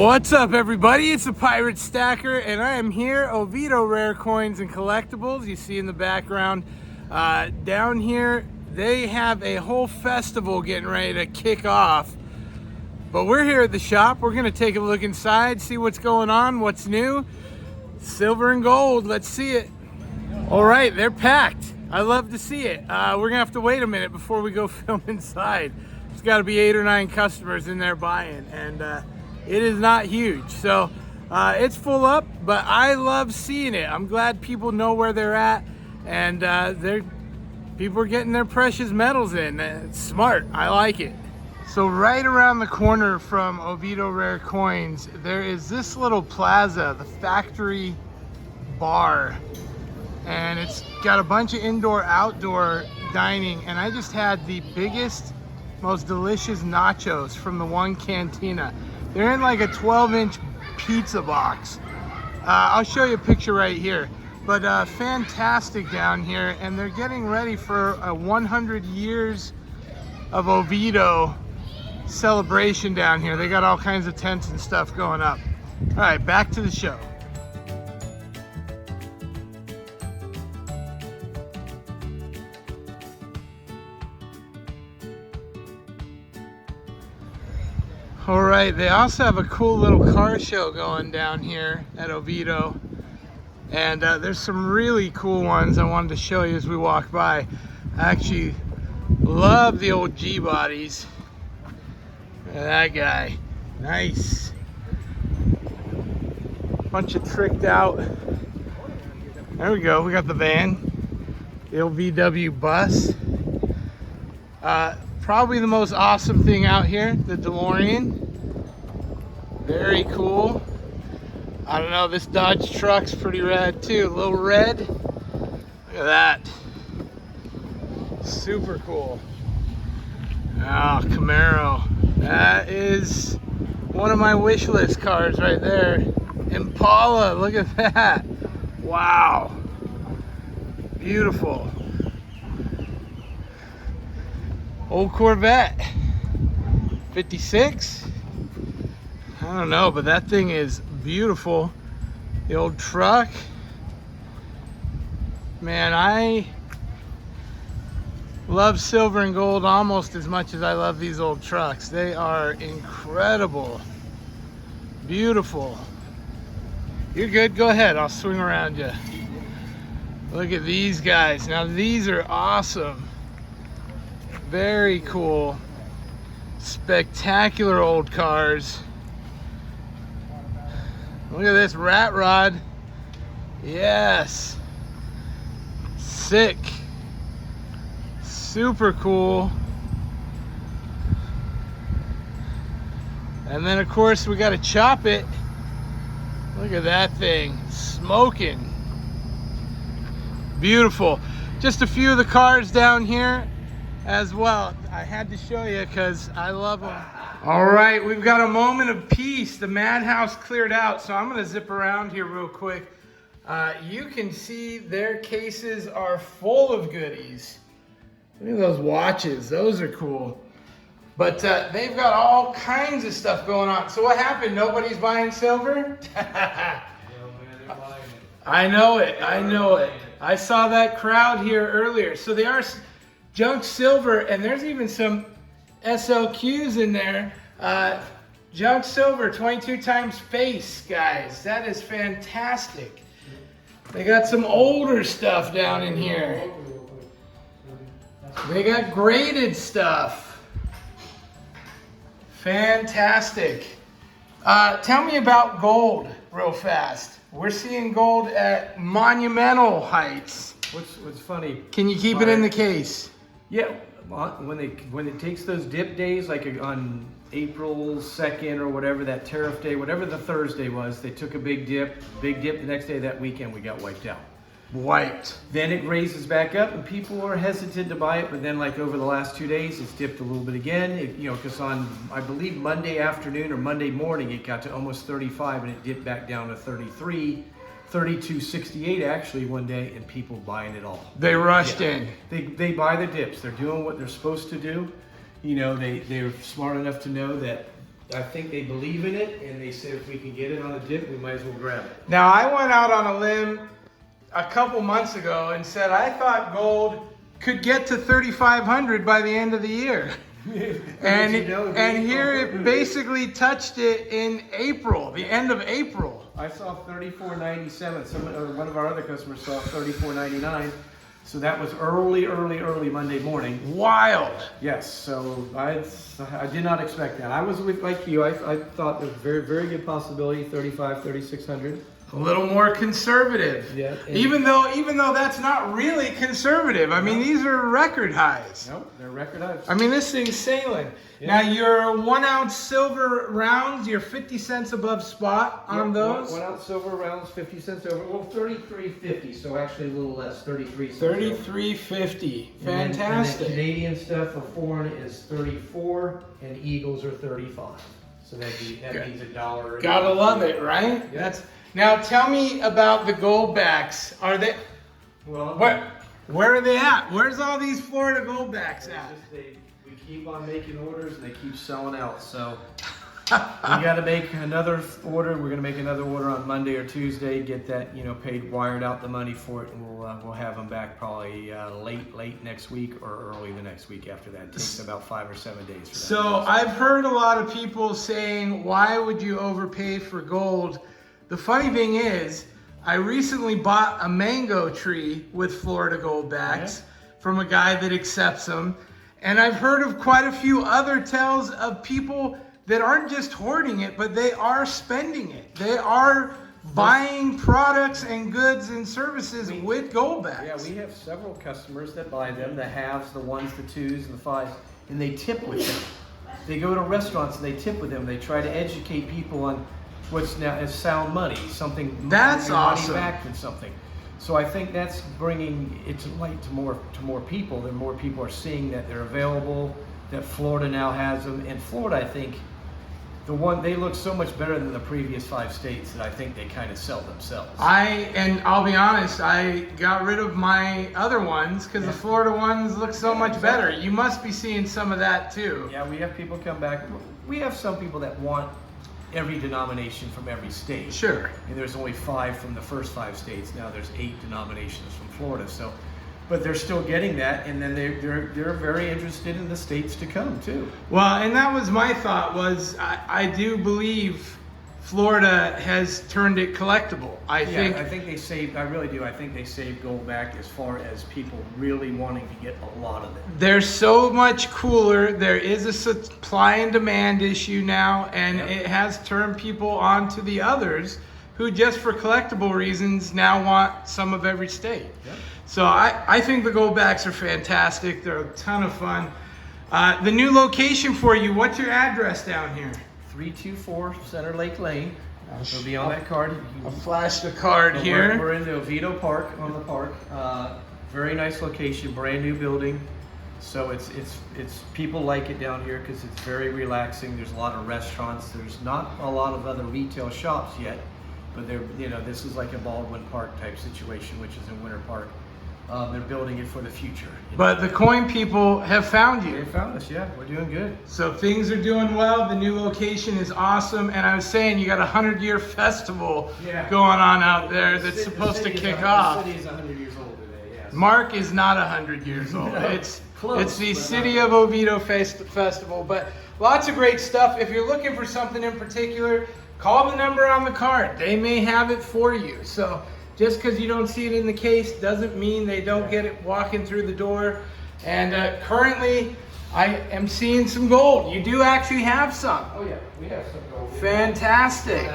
What's up, everybody? It's the Pirate Stacker, and I am here, Oviedo Rare Coins and Collectibles. You see in the background. Down here, they have a whole festival getting ready to kick off. But we're here at the shop. We're going to take a look inside, see what's going on, what's new. Silver and gold, let's see it. All right, they're packed. I love to see it. We're going to have to wait a minute before we go film inside. There's got to be 8 or 9 customers in there buying, and it is not huge. So it's full up, but I love seeing it. I'm glad people know where they're at, and people are getting their precious metals in. It's smart. I like it. So right around the corner from Oviedo Rare Coins, there is this little plaza, the Factory Bar. And it's got a bunch of indoor-outdoor dining, and I just had the biggest, most delicious nachos from the one cantina. They're in like a 12-inch pizza box. I'll show you a picture right here. But fantastic down here, and they're getting ready for a 100 years of Oviedo celebration down here. They got all kinds of tents and stuff going up. All right, back to the show. All right, they also have a cool little car show going down here at Oviedo. And there's some really cool ones I wanted to show you as we walk by. I actually love the old G-bodies. Look at that guy. Nice. Bunch of tricked out. There we go, we got the van. The old VW bus. Probably the most awesome thing out here, the DeLorean. Very cool. I don't know, this Dodge truck's pretty rad too. A little red. Look at that. Super cool. Oh, Camaro. That is one of my wish list cars right there. Impala, look at that. Wow. Beautiful. Old Corvette, 56. I don't know, but that thing is beautiful. The old truck. Man, I love silver and gold almost as much as I love these old trucks. They are incredible. Beautiful. You're good, go ahead, I'll swing around you. Look at these guys. Now these are awesome. Very cool. Spectacular old cars. Look at this rat rod. Yes. Sick. Super cool. And then of course we got to chop it. Look at that thing. Smoking. Beautiful. Just a few of the cars down here as well. I had to show you because I love them. All right, we've got a moment of peace. The Madhouse cleared out, so I'm gonna zip around here real quick. You can see their cases are full of goodies. Look at those watches, those are cool. But they've got all kinds of stuff going on. So what happened, nobody's buying silver? I know it, I know it. I saw that crowd here earlier. So they are junk silver, and there's even some SLQs in there. Junk silver, 22 times face, guys. That is fantastic. They got some older stuff down in here. They got graded stuff. Fantastic. Tell me about gold real fast. We're seeing gold at monumental heights. What's funny? Can you keep it in the case? Yeah, when it takes those dip days, like on April 2nd or whatever, that tariff day, whatever the Thursday was, they took a big dip. The next day, that weekend, we got wiped out. Wiped. Then it raises back up, and people are hesitant to buy it. But then, like over the last 2 days, it's dipped a little bit again. Because on, I believe, Monday afternoon or Monday morning, it got to almost 35, and it dipped back down to 33. 32.68 actually one day, and people buying it all. They rushed in. They buy the dips. They're doing what they're supposed to do. They're smart enough to know that I think they believe in it, and they said if we can get it on a dip, we might as well grab it. Now, I went out on a limb a couple months ago and said I thought gold could get to 3,500 by the end of the year. And here it basically touched it in April, the end of April. I saw 34.97. One of our other customers saw 34.99. So that was early Monday morning. Wild. Yes. So I did not expect that. I was like you. I thought there was a very good possibility 3,600. A little more conservative. Yeah. Even though that's not really conservative. I mean, these are record highs. Nope, they're record highs. I mean, this thing's sailing. Yeah. Now, your 1 ounce silver rounds, you're 50 cents above spot on those. 1 ounce silver rounds, 50 cents over. Well, 33.50. So actually a little less, 33 cents. 33.50. Fantastic. And Canadian stuff for foreign is 34, and Eagles are 35. So that means $1. Gotta love it, right? Yeah. Now tell me about the goldbacks. Are they? Well, where are they at? Where's all these Florida goldbacks at? We keep on making orders, and they keep selling out. So we got to make another order. We're going to make another order on Monday or Tuesday. Get that, paid, wired out the money for it, and we'll have them back probably late next week or early the next week after that. It takes about 5 or 7 days. For that. So I've heard a lot of people saying, "Why would you overpay for gold?" The funny thing is, I recently bought a mango tree with Florida goldbacks from a guy that accepts them. And I've heard of quite a few other tales of people that aren't just hoarding it, but they are spending it. They are buying products and goods and services with goldbacks. Yeah, we have several customers that buy them, the halves, the ones, the twos, and the fives, and they tip with them. They go to restaurants and they tip with them. They try to educate people on what's now is sound money, something that's awesome. Money back than something. So I think that's bringing it to light to more people. Then more people are seeing that they're available, that Florida now has them. And Florida, I think, they look so much better than the previous 5 states that I think they kind of sell themselves. And I'll be honest, I got rid of my other ones because the Florida ones look so much better. You must be seeing some of that too. Yeah, we have people come back. We have some people that want every denomination from every state. Sure. And there's only 5 from the first 5 states. Now there's 8 denominations from Florida. So, but they're still getting that, and then they're very interested in the states to come too. Well, and that was my thought. I do believe Florida has turned it collectible. I think they saved. I really do. I think they saved gold back as far as people really wanting to get a lot of it. They're so much cooler. There is a supply and demand issue now, and it has turned people on to the others who just for collectible reasons now want some of every state. Yep. So I think the goldbacks are fantastic. They're a ton of fun. The new location for you, what's your address down here? 324 Center Lake Lane. It'll be on that card. I'll flash the card here. We're in the Oviedo Park, on the park. Very nice location, brand new building. So it's people like it down here because it's very relaxing. There's a lot of restaurants. There's not a lot of other retail shops yet, but this is like a Baldwin Park type situation, which is in Winter Park. They're building it for the future. But the coin people have found you. They found us, yeah. We're doing good. So things are doing well. The new location is awesome. And I was saying you got a 100-year festival going on out there that's supposed to kick off. The city is 100 years old today, yes. Mark is not 100 years old. It's the City of Oviedo Festival. But lots of great stuff. If you're looking for something in particular, call the number on the card. They may have it for you. So just because you don't see it in the case doesn't mean they don't get it walking through the door. And currently, I am seeing some gold. You do actually have some. Oh yeah, we have some gold. Fantastic.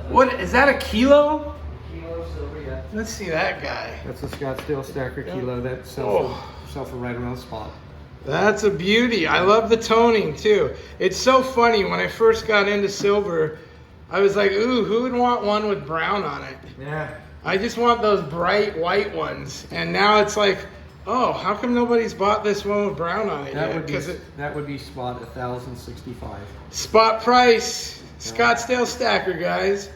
What is that? A kilo? Kilo silver, yeah. Let's see that guy. That's a Scottsdale Stacker kilo. That sells for right around spot. That's a beauty. I love the toning too. It's so funny. When I first got into silver, I was like, ooh, who would want one with brown on it? Yeah. I just want those bright white ones. And now it's like, oh, how come nobody's bought this one with brown on it yet? That would be spot 1,065. Spot price, Scottsdale Stacker, guys.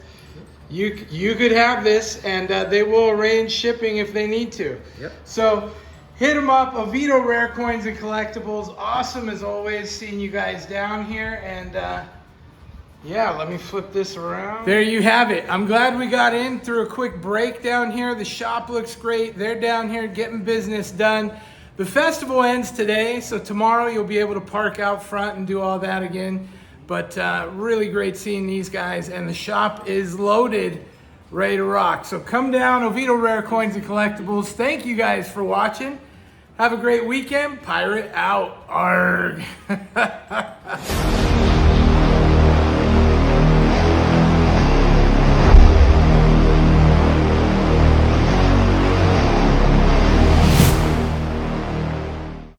You could have this, and they will arrange shipping if they need to. Yep. So Hit them up, Oviedo Rare Coins and Collectibles. Awesome as always seeing you guys down here. And yeah, let me flip this around. There you have it. I'm glad we got in through a quick break down here. The shop looks great. They're down here getting business done. The festival ends today, so tomorrow you'll be able to park out front and do all that again. But really great seeing these guys, and the shop is loaded, ready to rock. So come down, Oviedo Rare Coins and Collectibles. Thank you guys for watching. Have a great weekend. Pirate out. Arg.